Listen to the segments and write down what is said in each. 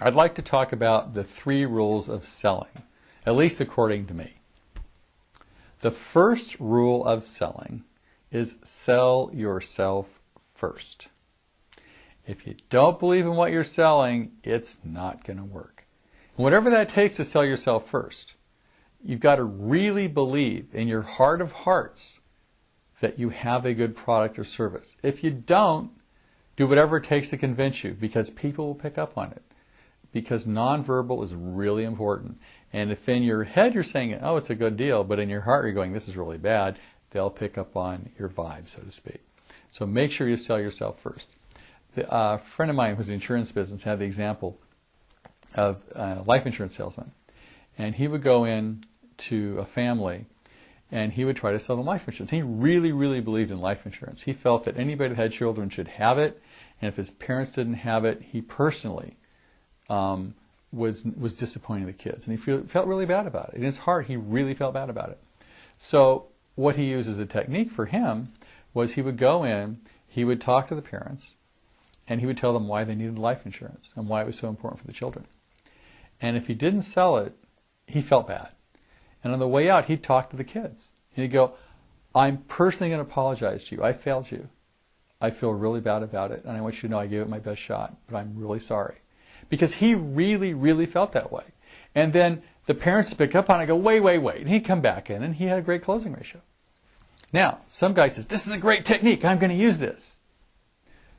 I'd like to talk about the 3 rules of selling, at least according to me. The first rule of selling is sell yourself first. If you don't believe in what you're selling, it's not going to work. And whatever that takes to sell yourself first, you've got to really believe in your heart of hearts that you have a good product or service. If you don't, do whatever it takes to convince you, because people will pick up on it. Because nonverbal is really important. And if in your head you're saying, oh, it's a good deal, but in your heart you're going, this is really bad, they'll pick up on your vibe, so to speak. So make sure you sell yourself first. A friend of mine who's in the insurance business had the example of a life insurance salesman. And he would go in to a family and he would try to sell them life insurance. He really, really believed in life insurance. He felt that anybody that had children should have it, and if his parents didn't have it, he personally was disappointing the kids. And he felt really bad about it. In his heart, he really felt bad about it. So what he used as a technique for him was he would go in, he would talk to the parents, and he would tell them why they needed life insurance and why it was so important for the children. And if he didn't sell it, he felt bad. And on the way out, he'd talk to the kids. And he'd go, I'm personally going to apologize to you. I failed you. I feel really bad about it, and I want you to know I gave it my best shot, but I'm really sorry. Because he really, really felt that way. And then the parents would pick up on it and go, wait. And he'd come back in, and he had a great closing ratio. Now, some guy says, this is a great technique. I'm going to use this.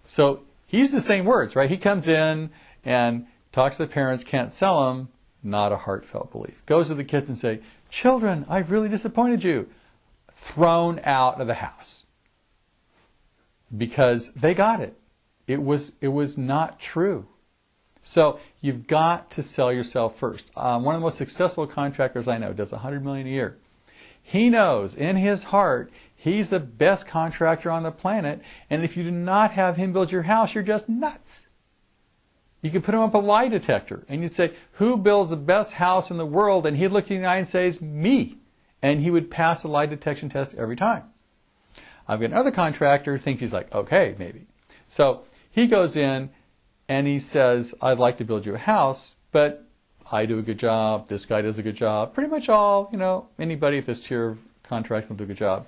So he used the same words, right? He comes in and talks to the parents, can't sell them, not a heartfelt belief. Goes to the kids and say, children, I've really disappointed you. Thrown out of the house. Because they got it. It was not true. So you've got to sell yourself first. One of the most successful contractors I know does $100 million a year. He knows in his heart he's the best contractor on the planet, and if you do not have him build your house, you're just nuts. You could put him up a lie detector, and you'd say, who builds the best house in the world? And he'd look you in the eye and say, me. And he would pass the lie detection test every time. I've got another contractor who thinks he's like, okay, maybe. So he goes in and he says, I'd like to build you a house, but I do a good job, this guy does a good job. Pretty much all, anybody at this tier of contract will do a good job.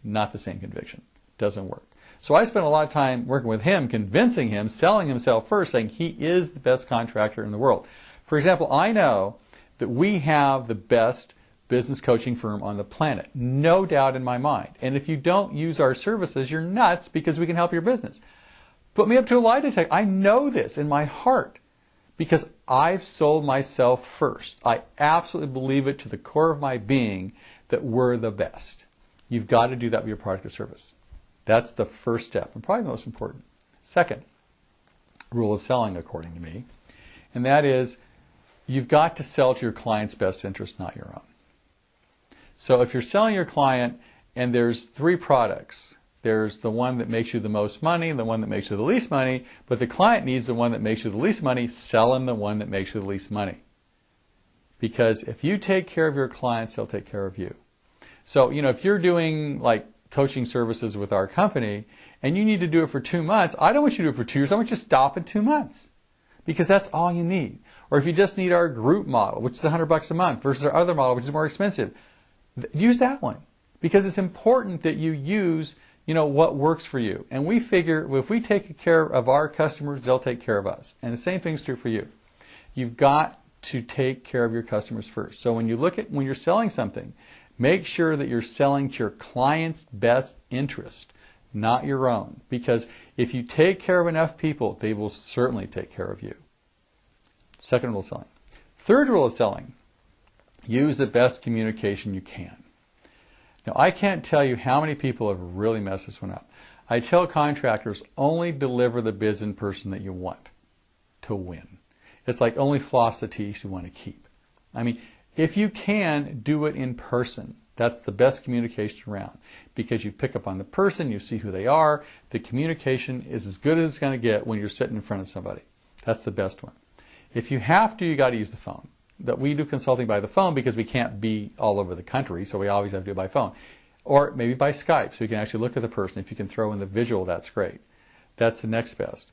Not the same conviction. Doesn't work. So I spent a lot of time working with him, convincing him, selling himself first, saying he is the best contractor in the world. For example, I know that we have the best business coaching firm on the planet. No doubt in my mind. And if you don't use our services, you're nuts, because we can help your business. Put me up to a lie detector. I know this in my heart because I've sold myself first. I absolutely believe it to the core of my being that we're the best. You've got to do that with your product or service. That's the first step, and probably the most important. Second rule of selling, according to me, and that is you've got to sell to your client's best interest, not your own. So if you're selling your client and there's 3 products, there's the one that makes you the most money, the one that makes you the least money, but the client needs the one that makes you the least money, sell him the one that makes you the least money. Because if you take care of your clients, they'll take care of you. So, if you're doing like coaching services with our company and you need to do it for 2 months, I don't want you to do it for 2 years. I want you to stop in 2 months because that's all you need. Or if you just need our group model, which is $100 a month versus our other model, which is more expensive, use that one because it's important that you use what works for you. And we figure if we take care of our customers, they'll take care of us. And the same thing's true for you. You've got to take care of your customers first. So when you're selling something, make sure that you're selling to your client's best interest, not your own. Because if you take care of enough people, they will certainly take care of you. Second rule of selling. Third rule of selling, use the best communication you can. Now, I can't tell you how many people have really messed this one up. I tell contractors, only deliver the biz in person that you want to win. It's like only floss the teeth you want to keep. I mean, if you can, do it in person. That's the best communication around because you pick up on the person, you see who they are. The communication is as good as it's going to get when you're sitting in front of somebody. That's the best one. If you have to, you got to use the phone. That we do consulting by the phone because we can't be all over the country, so we always have to do it by phone. Or maybe by Skype, so you can actually look at the person. If you can throw in the visual, that's great. That's the next best.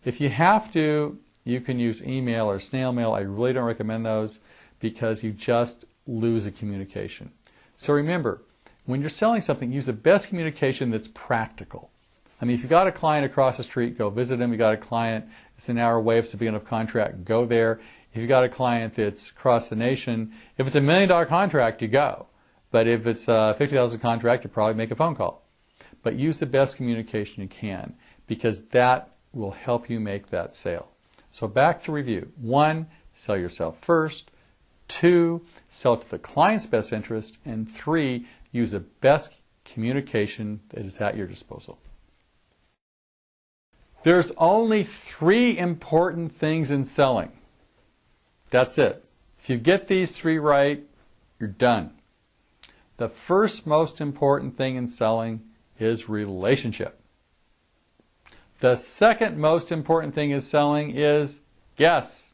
If you have to, You can use email or snail mail. I really don't recommend those because you just lose a communication. So remember, when you're selling something, use the best communication that's practical. I mean, if you've got a client across the street, go visit them. You've got a client, it's an hour away, it's the beginning of contract, go there. If you've got a client that's across the nation, if it's $1 million contract, you go. But if it's a $50,000 contract, you probably make a phone call. But use the best communication you can because that will help you make that sale. So back to review. 1, sell yourself first. 2, sell to the client's best interest. And 3, use the best communication that is at your disposal. There's only 3 important things in selling. That's it. If you get these 3 right, you're done. The first most important thing in selling is relationship. The second most important thing in selling is, guess,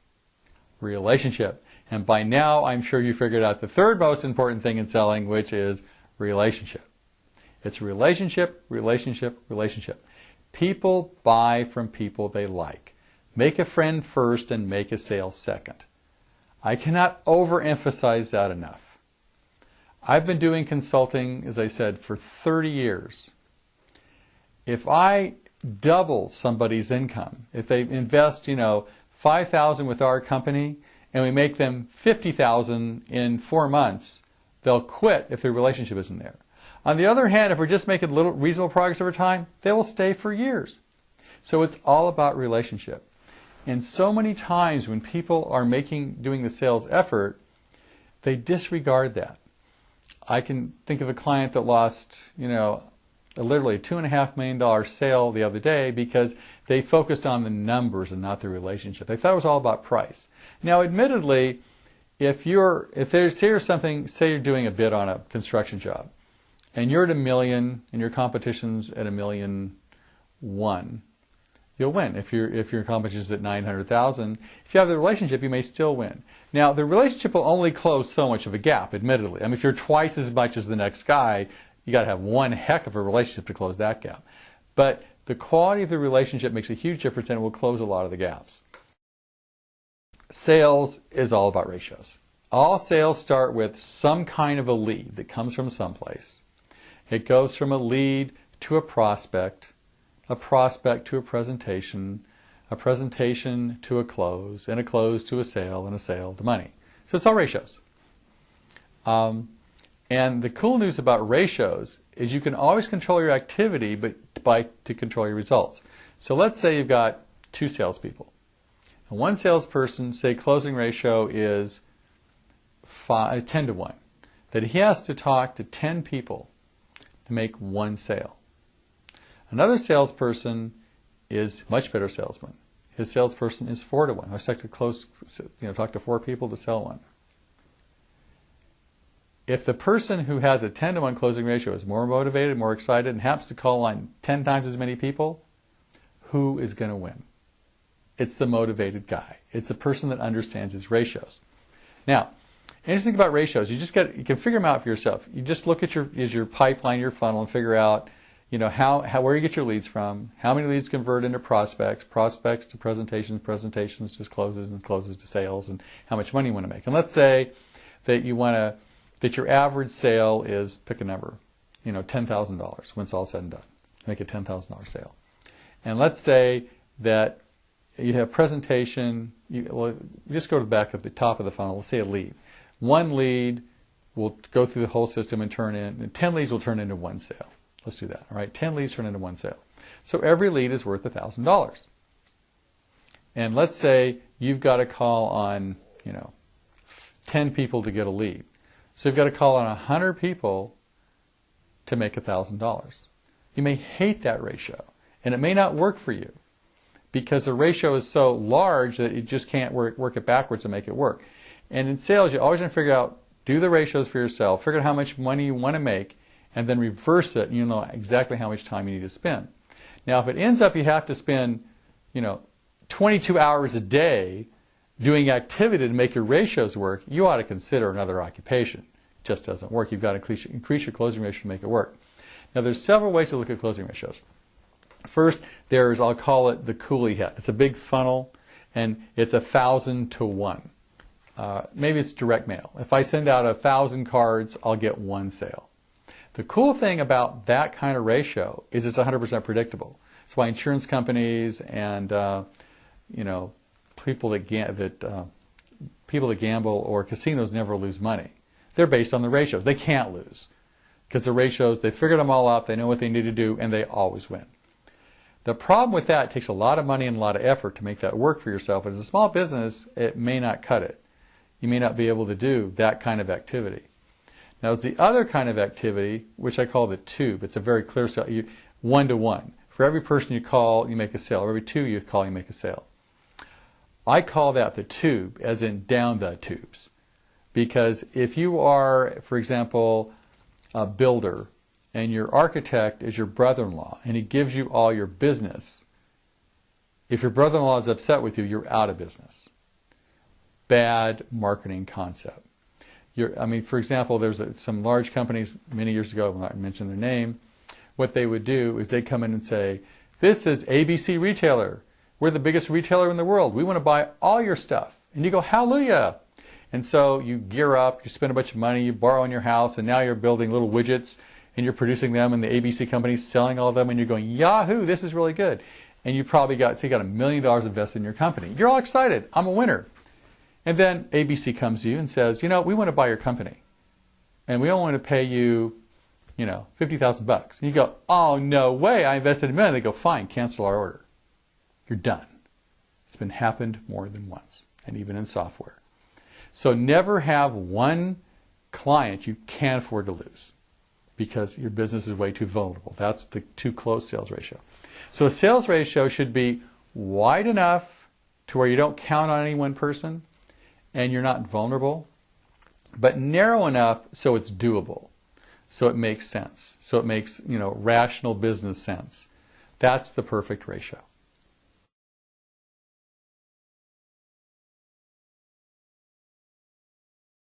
relationship. And by now, I'm sure you figured out the third most important thing in selling, which is relationship. It's relationship, relationship, relationship. People buy from people they like. Make a friend first and make a sale second. I cannot overemphasize that enough. I've been doing consulting, as I said, for 30 years. If I double somebody's income, if they invest, $5,000 with our company, and we make them $50,000 in 4 months, they'll quit if their relationship isn't there. On the other hand, if we're just making little reasonable progress over time, they will stay for years. So it's all about relationship. And so many times when people are doing the sales effort, they disregard that. I can think of a client that lost, literally a $2.5 million sale the other day because they focused on the numbers and not the relationship. They thought it was all about price. Now, admittedly, if there's something, say you're doing a bid on a construction job, and you're at $1 million and your competition's at $1.1 million, you'll win. If your competition's at $900,000, if you have the relationship, you may still win. Now, the relationship will only close so much of a gap, admittedly. I mean, if you're twice as much as the next guy, you got to have one heck of a relationship to close that gap. But the quality of the relationship makes a huge difference and it will close a lot of the gaps. Sales is all about ratios. All sales start with some kind of a lead that comes from someplace. It goes from a lead to a prospect to a presentation to a close, and a close to a sale, and a sale to money. So it's all ratios. And the cool news about ratios is you can always control your activity to control your results. So let's say you've got 2 salespeople. And one salesperson, say closing ratio is 10 to 1. That he has to talk to 10 people to make 1 sale. Another salesperson is a much better salesman. His salesperson is 4 to 1. I expect to talk to 4 people to sell 1. If the person who has a 10 to 1 closing ratio is more motivated, more excited, and happens to call on 10 times as many people, who is going to win? It's the motivated guy. It's the person that understands his ratios. Now, interesting about ratios, you can figure them out for yourself. You just look at your pipeline, your funnel, and figure out, where you get your leads from, how many leads convert into prospects to presentations to closes, and closes to sales, and how much money you want to make. And let's say that that your average sale is, pick a number, $10,000 when it's all said and done. Make a $10,000 sale. And let's say that you have presentation, just go to the back of the top of the funnel, let's say a lead. 1 lead will go through the whole system and 10 leads will turn into 1 sale. Let's do that, all right? 10 leads turn into 1 sale. So every lead is worth $1,000. And let's say you've got to call on, 10 people to get a lead. So you've got to call on 100 people to make $1,000. You may hate that ratio, and it may not work for you because the ratio is so large that you just can't work it backwards and make it work. And in sales, you always want to figure out, do the ratios for yourself, figure out how much money you want to make, and then reverse it, and you know exactly how much time you need to spend. Now, if it ends up you have to spend, 22 hours a day doing activity to make your ratios work, you ought to consider another occupation. It just doesn't work. You've got to increase your closing ratio to make it work. Now, there's several ways to look at closing ratios. First, I'll call it the coolie head. It's a big funnel. and it's 1,000 to 1. Maybe it's direct mail. If I send out 1,000 cards, I'll get 1 sale. The cool thing about that kind of ratio is it's 100% predictable. That's why insurance companies and people that gamble or casinos never lose money. They're based on the ratios. They can't lose because the ratios, they figured them all out, they know what they need to do, and they always win. The problem with that, it takes a lot of money and a lot of effort to make that work for yourself. As a small business, it may not cut it. You may not be able to do that kind of activity. Now, there's the other kind of activity, which I call the tube. It's a very clear sale, 1-to-1. For every person you call, you make a sale. For every 2 you call, you make a sale. I call that the tube, as in down the tubes. Because if you are, for example, a builder, and your architect is your brother-in-law, and he gives you all your business, if your brother-in-law is upset with you, you're out of business. Bad marketing concept. For example, there's some large companies many years ago, I'm not going to mention their name, what they would do is they'd come in and say, this is ABC Retailer. We're the biggest retailer in the world. We want to buy all your stuff. And you go, hallelujah. And so you gear up, you spend a bunch of money, you borrow on your house, and now you're building little widgets, and you're producing them, and the ABC company's selling all of them, and you're going, yahoo, this is really good. And you probably got $1 million invested in your company. You're all excited. I'm a winner. And then ABC comes to you and says, we want to buy your company. And we don't want to pay you, $50,000. And you go, oh, no way, I invested $1 million. They go, fine, cancel our order. You're done. It's been happened more than once, and even in software. So never have one client you can't afford to lose because your business is way too vulnerable. That's the too close sales ratio. So a sales ratio should be wide enough to where you don't count on any one person and you're not vulnerable, but narrow enough so it's doable, so it makes sense, so it makes rational business sense. That's the perfect ratio.